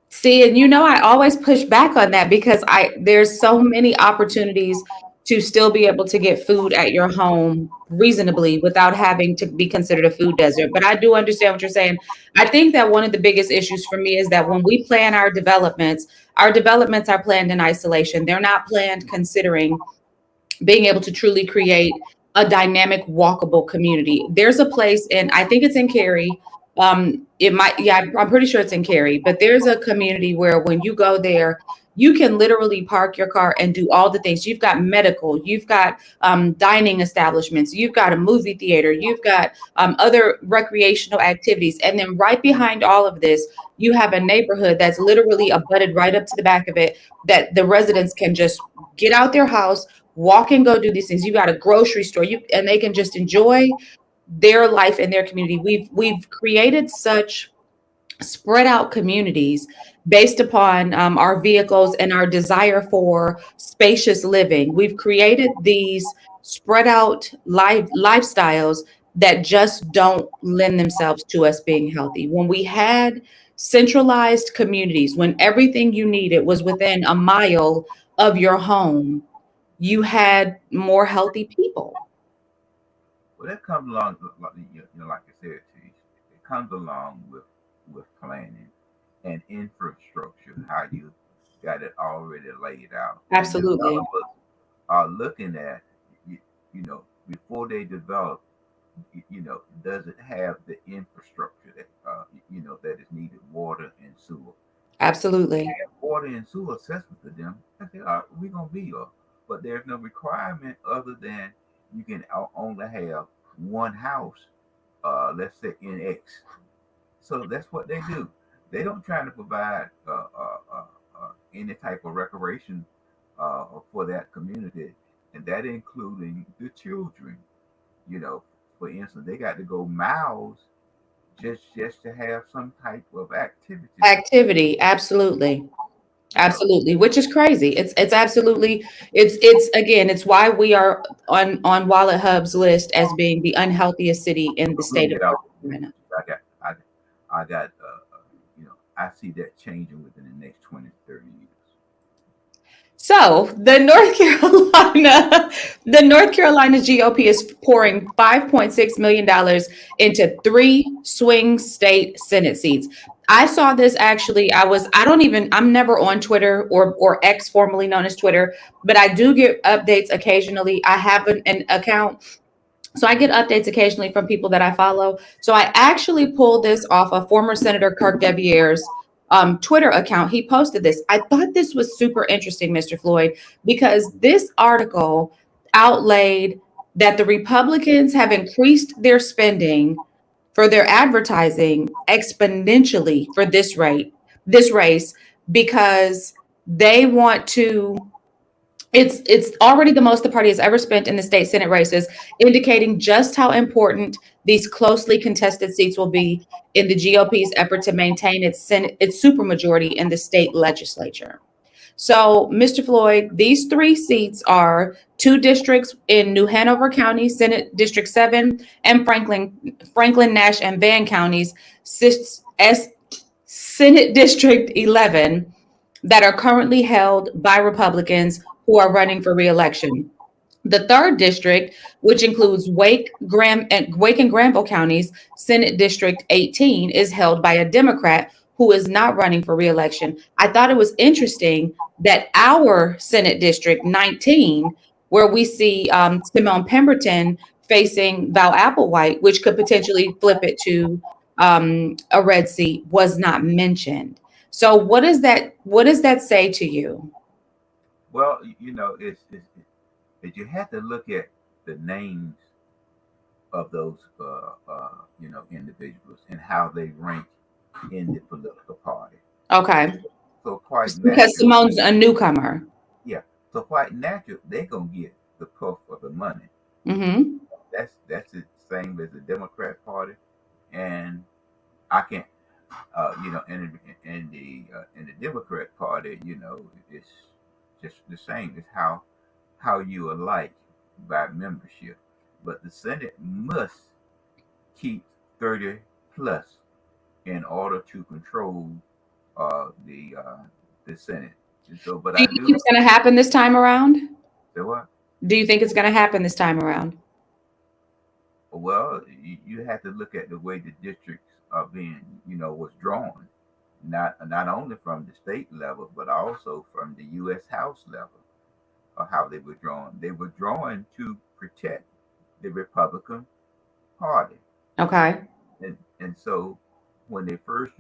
See, and I always push back on that because there's so many opportunities to still be able to get food at your home reasonably without having to be considered a food desert. But I do understand what you're saying. I think that one of the biggest issues for me is that when we plan our developments are planned in isolation. They're not planned considering being able to truly create a dynamic, walkable community. There's a place I think it's in Cary. It might, yeah, I'm pretty sure it's in Cary, but there's a community where when you go there, you can literally park your car and do all the things. You've got medical, you've got dining establishments, you've got a movie theater, you've got other recreational activities. And then right behind all of this, you have a neighborhood that's literally abutted right up to the back of it that the residents can just get out their house, walk and go do these things. You got a grocery store, and they can just enjoy their life in their community. We've created such spread out communities based upon our vehicles and our desire for spacious living. We've created these spread out lifestyles that just don't lend themselves to us being healthy. When we had centralized communities, when everything you needed was within a mile of your home, you had more healthy people. Well, that comes along, like I said to you, it comes along with planning and infrastructure, how you got it already laid out. And Absolutely. developers are looking at, you, before they develop, does it have the infrastructure that, that is needed, water and sewer. Absolutely. Water and sewer accessible to them, okay, we're gonna be here. But there's no requirement other than you can only have one house, let's say in X. So that's what they do. They don't try to provide any type of recreation for that community, and that including the children. You know, for instance, they got to go miles just to have some type of activity. Activity. Absolutely. You know, Absolutely, which is crazy. It's absolutely it's again, it's why we are on Wallet Hub's list as being the unhealthiest city in the we'll state of get out. North Carolina. I got, I got, I see that changing within the next 20 to 30 years. So the North Carolina GOP is pouring $5.6 million into 3 swing state Senate seats. I saw this actually. I'm never on Twitter or X, formerly known as Twitter, but I do get updates occasionally. I have an account. So I get updates occasionally from people that I follow. So I actually pulled this off of former Senator Kirk Devier's Twitter account. He posted this. I thought this was super interesting, Mr. Floyd, because this article outlaid that the Republicans have increased their spending for their advertising exponentially for this race, because they want to it's already the most the party has ever spent in the state Senate races, indicating just how important these closely contested seats will be in the GOP's effort to maintain its supermajority in the state legislature. So, Mr. Floyd, these 3 seats are 2 districts in New Hanover County, Senate District 7, and Franklin, Nash, and Van counties, Senate District 11, that are currently held by Republicans who are running for reelection. The 3rd district, which includes Wake and Granville counties, Senate District 18, is held by a Democrat who is not running for reelection. I thought it was interesting that our Senate District 19, where we see Simone Pemberton facing Val Applewhite, which could potentially flip it to a red seat, was not mentioned. So what does that say to you? Well, you have to look at the names of those, individuals and how they rank in the political party. Okay. So quite Because naturally, Simone's a newcomer. yeah. So quite natural, they're gonna get the puff of the money. Mm-hmm. That's the same as the Democrat Party, and I can't, in the Democrat Party, it's just the same as how you are liked by membership, but the Senate must keep 30 plus in order to control uh, the uh, the Senate. And so, but Do you I think do it's going to happen this time around? say what? Do you think it's going to happen this time around? Well, you have to look at the way the districts are being, was drawn, not only from the state level, but also from the U.S. House level, of how they were drawn. They were drawn to protect the Republican Party, Okay. and so when they first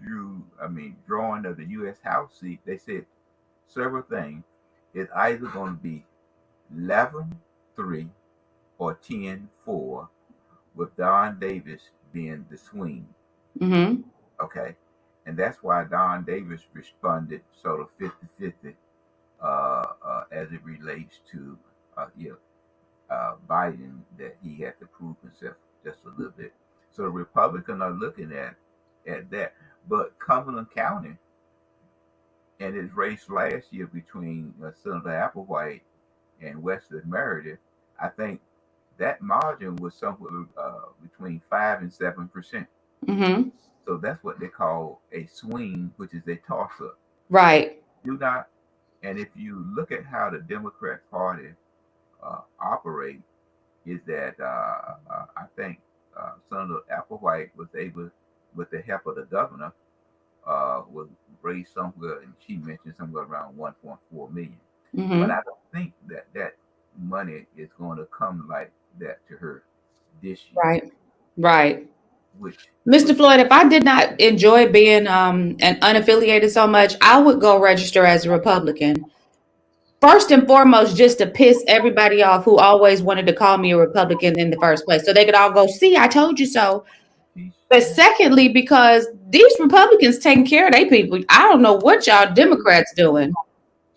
drawing of the U.S. House seat, they said several things. It's either going to be 11-3 or 10-4, with Don Davis being the swing. Mm-hmm. Okay. And that's why Don Davis responded sort of 50-50 as it relates to Biden, that he had to prove himself just a little bit. So the Republicans are looking at that. But Cumberland County and its race last year between Senator Applewhite and Wesley Meredith, I think that margin was somewhere between 5 and 7%. Mm-hmm. So that's what they call a swing, which is a toss up. Right. Do not, and if you look at how the Democrat Party operate, is that I think Senator Applewhite was able, with the help of the governor, was raised somewhere, and she mentioned somewhere around 1.4 million. But Mm-hmm. I don't think that money is going to come like that to her this year, Right. Right. which Mr. Floyd, if I did not enjoy being an unaffiliated so much, I would go register as a Republican. First and foremost, just to piss everybody off who always wanted to call me a Republican in the first place. So they could all go, see, I told you so. she's But secondly, because these Republicans taking care of their people. I don't know what y'all Democrats doing.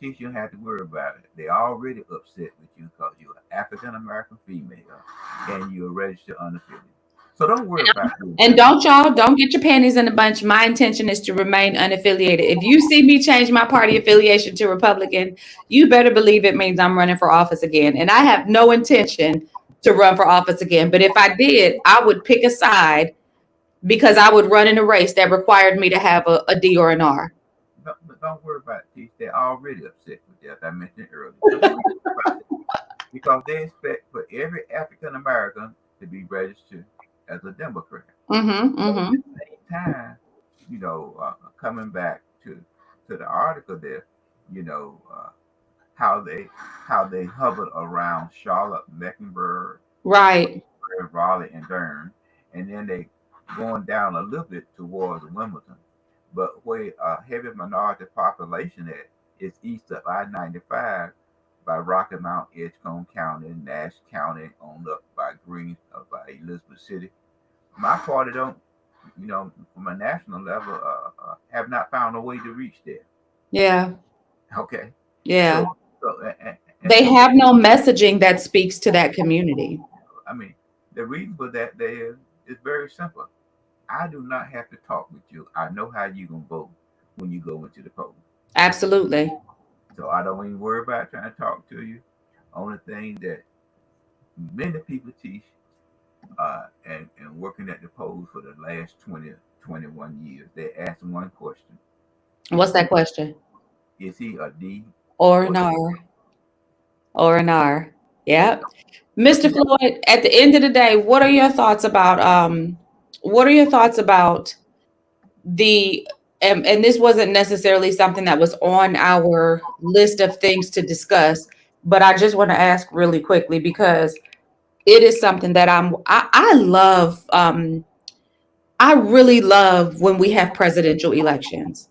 she shouldn't have to worry about it. They're already upset with you because you're an African American female and you're registered unaffiliated. So don't worry about doing And that. don't get your panties in a bunch. My intention is to remain unaffiliated. If you see me change my party affiliation to Republican, you better believe it means I'm running for office again. And I have no intention to run for office again. But if I did, I would pick a side because I would run in a race that required me to have a D or an R. Don't worry about it, Keith. They're already upset with that. I mentioned earlier. So don't worry about it because they expect for every African American to be registered as a Democrat. Mm-hmm, But at mm-hmm. the same time, coming back to the article there, you know, how they hovered around Charlotte, Mecklenburg, Right. Raleigh, and Durham, and then they going down a little bit towards Wimbledon. But where a heavy minority population at is east of I-95 by Rocky Mount, Edgecombe County, Nash County, on up by by Elizabeth City. My party don't, from a national level, have not found a way to reach there. Yeah. Okay, Yeah. so They so have no messaging that speaks to that community. I mean, the reason for that there is very simple. I do not have to talk with you. I know how you gonna vote when you go into the polls. Absolutely. So I don't even worry about trying to talk to you. Only thing that many people teach and working at the polls for the last 20, 21 years, they ask one question. What's Is that he question? is he a D Or or an is R. Or an R. yeah. Yep. But Mr. Floyd, at the end of the day, what are your thoughts about the and this wasn't necessarily something that was on our list of things to discuss, but I just want to ask really quickly because it is something that I love I really love when we have presidential elections.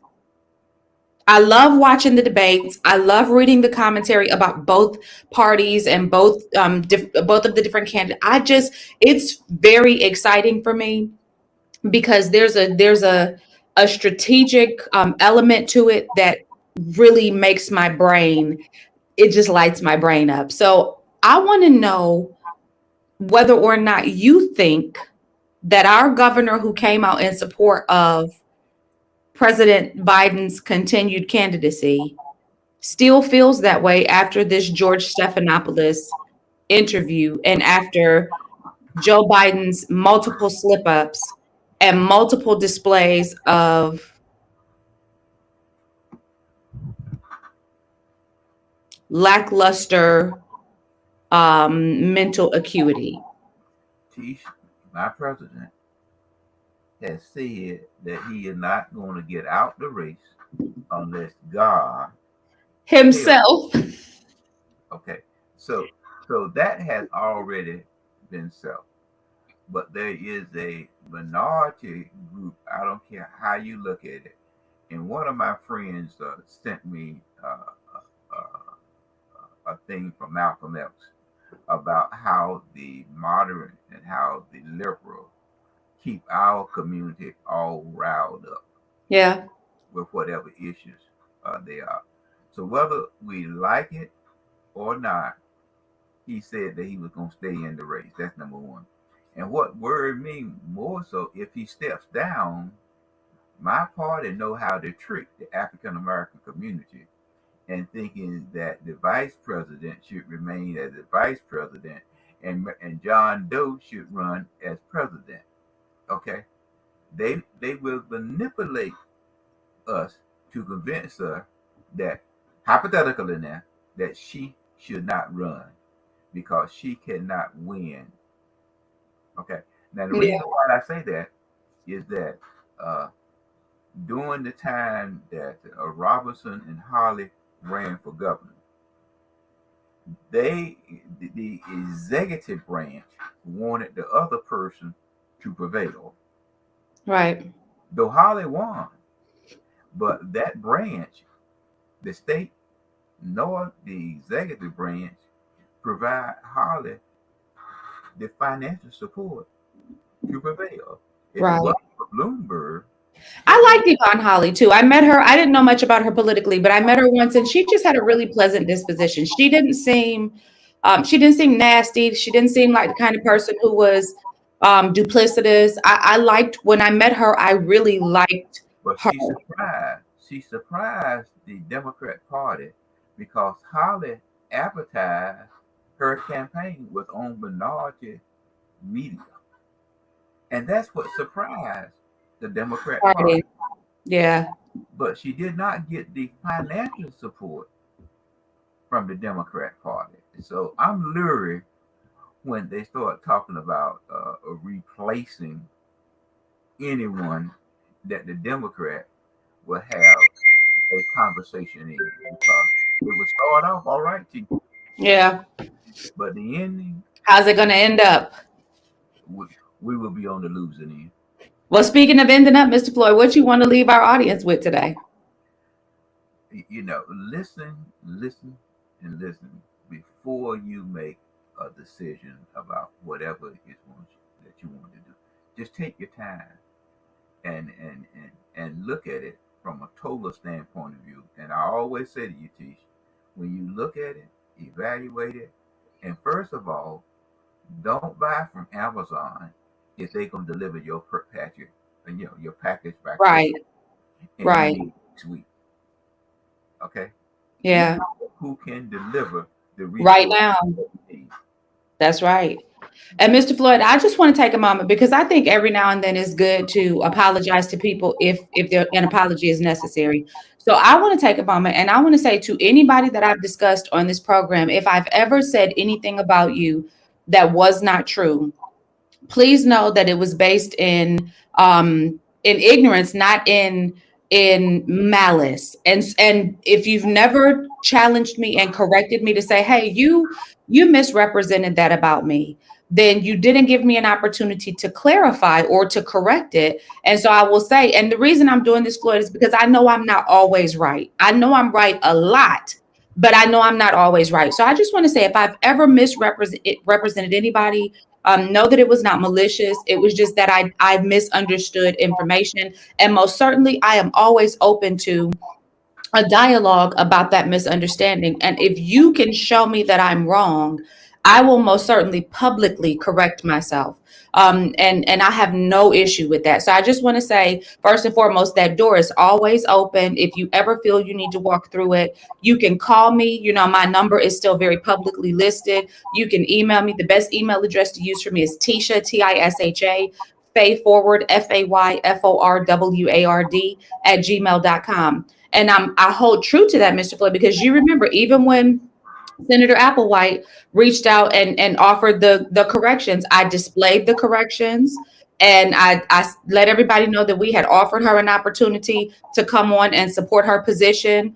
I love watching the debates. I love reading the commentary about both parties and both of the different candidates. It's very exciting for me because there's a strategic element to it that really makes my brain it just lights my brain up. So I want to know whether or not you think that our governor who came out in support of President Biden's continued candidacy still feels that way after this George Stephanopoulos interview and after Joe Biden's multiple slip ups and multiple displays of lackluster mental acuity. Tish, my president, has said that he is not going to get out the race unless God Himself. Okay, so that has already been settled. But there is a minority group. I don't care how you look at it. And one of my friends sent me a thing from Malcolm X about how the moderate and how the liberal keep our community all riled up. Yeah. With whatever issues they are. So whether we like it or not, he said that he was going to stay in the race. That's number one. And what worried me more so, if he steps down, my party know how to trick the African American community and thinking that the vice president should remain as the vice president and John Doe should run as president. Okay, they will manipulate us to convince her that hypothetically now that she should not run because she cannot win. Okay. Now the reason why I say that is that during the time that Robinson and Holly ran for governor, the executive branch wanted the other person to prevail. Right. Though Holly won, but that branch, the state nor the executive branch, provide Holly the financial support to prevail. If Right. it wasn't for Bloomberg. I like Yvonne Holly too. I met her. I didn't know much about her politically, but I met her once, and she just had a really pleasant disposition. She didn't seem nasty. She didn't seem like the kind of person who was duplicitous. I liked when I met her. I really liked But her. she surprised the Democrat Party because Holly advertised her campaign was on minority media. And that's what surprised the Democrat Party. Right. Yeah. But she did not get the financial support from the Democrat Party. So I'm leery when they start talking about replacing anyone that the Democrat will have a conversation in, because it would start off all right to you, Yeah. but the ending, How's it going to end up? we will be on the losing end. Well, speaking of ending up, Mr. Floyd, what you want to leave our audience with today? You know, listen, and listen before you make a decision about whatever it is that you want to do. Just take your time and look at it from a total standpoint of view. And I always say to you, Tish, when you look at it, evaluate it, and first of all, don't buy from Amazon if they're gonna deliver your package, your package back. Right. Right. Next week. Okay. Yeah. Who can deliver the right now? That's right. And Mr. Floyd, I just want to take a moment because I think every now and then it's good to apologize to people if an apology is necessary. So I want to take a moment and I want to say to anybody that I've discussed on this program, if I've ever said anything about you that was not true, please know that it was based in ignorance, not in malice. And if you've never challenged me and corrected me to say, hey, you misrepresented that about me, then you didn't give me an opportunity to clarify or to correct it. And so I will say, and the reason I'm doing this, Floyd, is because I know I'm not always right. I know I'm right a lot, but I know I'm not always right. So I just want to say, if I've ever represented anybody, know that it was not malicious. It was just that I misunderstood information. And most certainly, I am always open to a dialogue about that misunderstanding. And if you can show me that I'm wrong, I will most certainly publicly correct myself. And I have no issue with that. So I just want to say, first and foremost, that door is always open. If you ever feel you need to walk through it, you can call me. You know, my number is still very publicly listed. You can email me. The best email address to use for me is Tisha, Tisha, Fayforward, Fayforward, at gmail.com. And I hold true to that, Mr. Floyd, because you remember, even when Senator Applewhite reached out and offered the corrections, I displayed the corrections, and I let everybody know that we had offered her an opportunity to come on and support her position.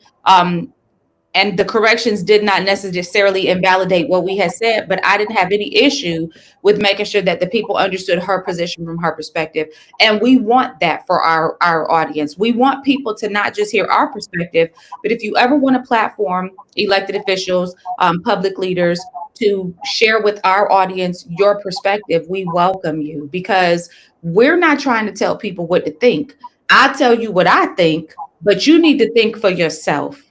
And the corrections did not necessarily invalidate what we had said, but I didn't have any issue with making sure that the people understood her position from her perspective. And we want that for our audience. We want people to not just hear our perspective, but if you ever want to platform elected officials, public leaders, to share with our audience your perspective, we welcome you, because we're not trying to tell people what to think. I tell you what I think, but you need to think for yourself.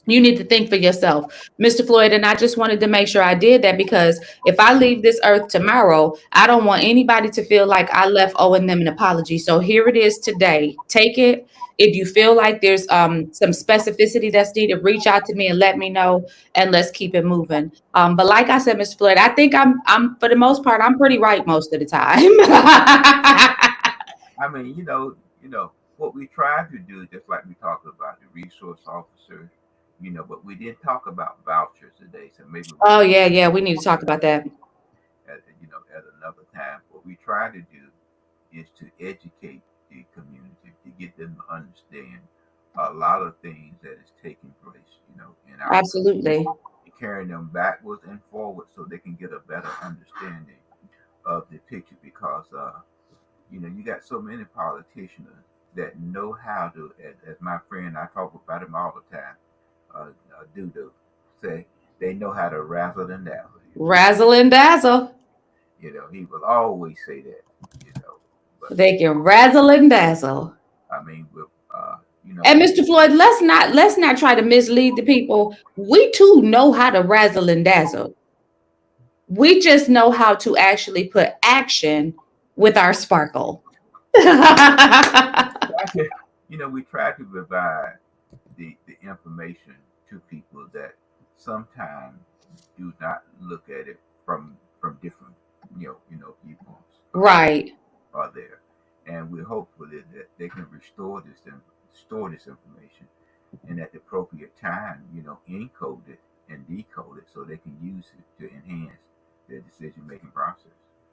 You need to think for yourself, Mr. Floyd. And I just wanted to make sure I did that, because if I leave this earth tomorrow, I don't want anybody to feel like I left owing them an apology. So here it is today. Take it. If you feel like there's some specificity that's needed, reach out to me and let me know, and let's keep it moving. But like I said, Mr. Floyd, I think I'm for the most part, I'm pretty right most of the time. I mean, what we tried to do, just like we talked about the resource officers, but we didn't talk about vouchers today. So maybe Oh yeah, we need to talk about that. at another time. What we try to do is to educate the community, to get them to understand a lot of things that is taking place, in our Absolutely. carrying them backwards and forward so they can get a better understanding of the picture, because you got so many politicians that know how to, as my friend, I talk about him all the time, Dudu, say they know how to razzle and dazzle. Razzle and dazzle. He will always say that. But They can razzle and dazzle. I mean, with And Mr. Floyd, let's not try to mislead the people. We too know how to razzle and dazzle. We just know how to actually put action with our sparkle. we try to provide the information to people that sometimes do not look at it from different viewpoints Right. are there, and we're hopeful that they can store this information, and at the appropriate time, encode it and decode it so they can use it to enhance their decision making process.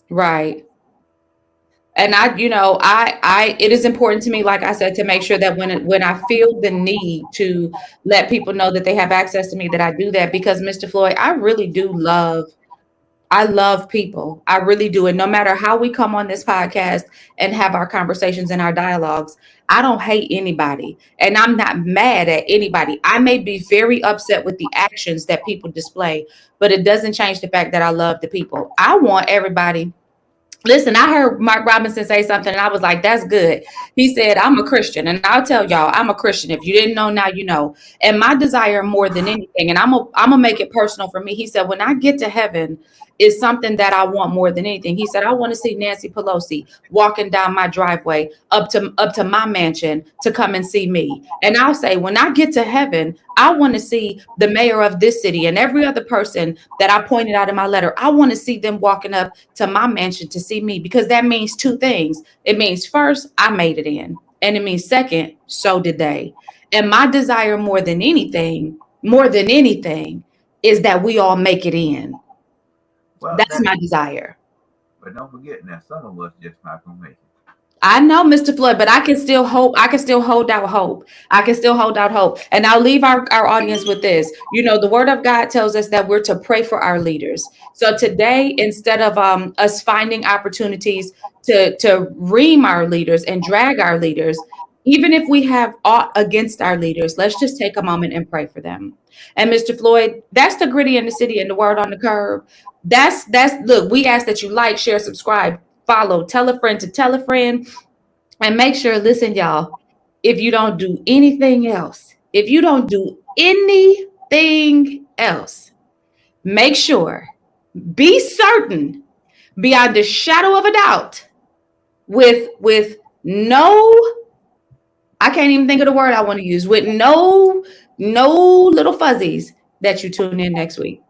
Right. And it is important to me, like I said, to make sure that when I feel the need to let people know that they have access to me, that I do that, because Mr. Floyd, I love people. I really do. And no matter how we come on this podcast and have our conversations and our dialogues, I don't hate anybody, and I'm not mad at anybody. I may be very upset with the actions that people display, but it doesn't change the fact that I love the people. I want everybody. Listen, I heard Mark Robinson say something and I was like, that's good. He said, I'm a Christian. And I'll tell y'all, I'm a Christian. If you didn't know, now you know. And my desire more than anything, and I'm gonna make it personal for me. He said, when I get to heaven, is something that I want more than anything. He said, I want to see Nancy Pelosi walking down my driveway up to my mansion to come and see me. And I'll say, when I get to heaven, I want to see the mayor of this city and every other person that I pointed out in my letter. I want to see them walking up to my mansion to see me, because that means two things. It means, first, I made it in. And it means, second, so did they. And my desire more than anything, is that we all make it in. Well, That's my desire. but don't forget, now some of us just not gonna make it. I know, Mr. Floyd, but I can still hope. I can still hold out hope. I can still hold out hope. And I'll leave our audience with this. The word of God tells us that we're to pray for our leaders. So today, instead of us finding opportunities to ream our leaders and drag our leaders, even if we have aught against our leaders, let's just take a moment and pray for them. And Mr. Floyd, that's the gritty in the city and the word on the curb. That's look, we ask that you like, share, subscribe, follow, tell a friend to tell a friend, and make sure, listen, y'all, if you don't do anything else, if you don't do anything else, make sure, be certain, beyond a shadow of a doubt, with no, I can't even think of the word I want to use, with no little fuzzies, that you tune in next week.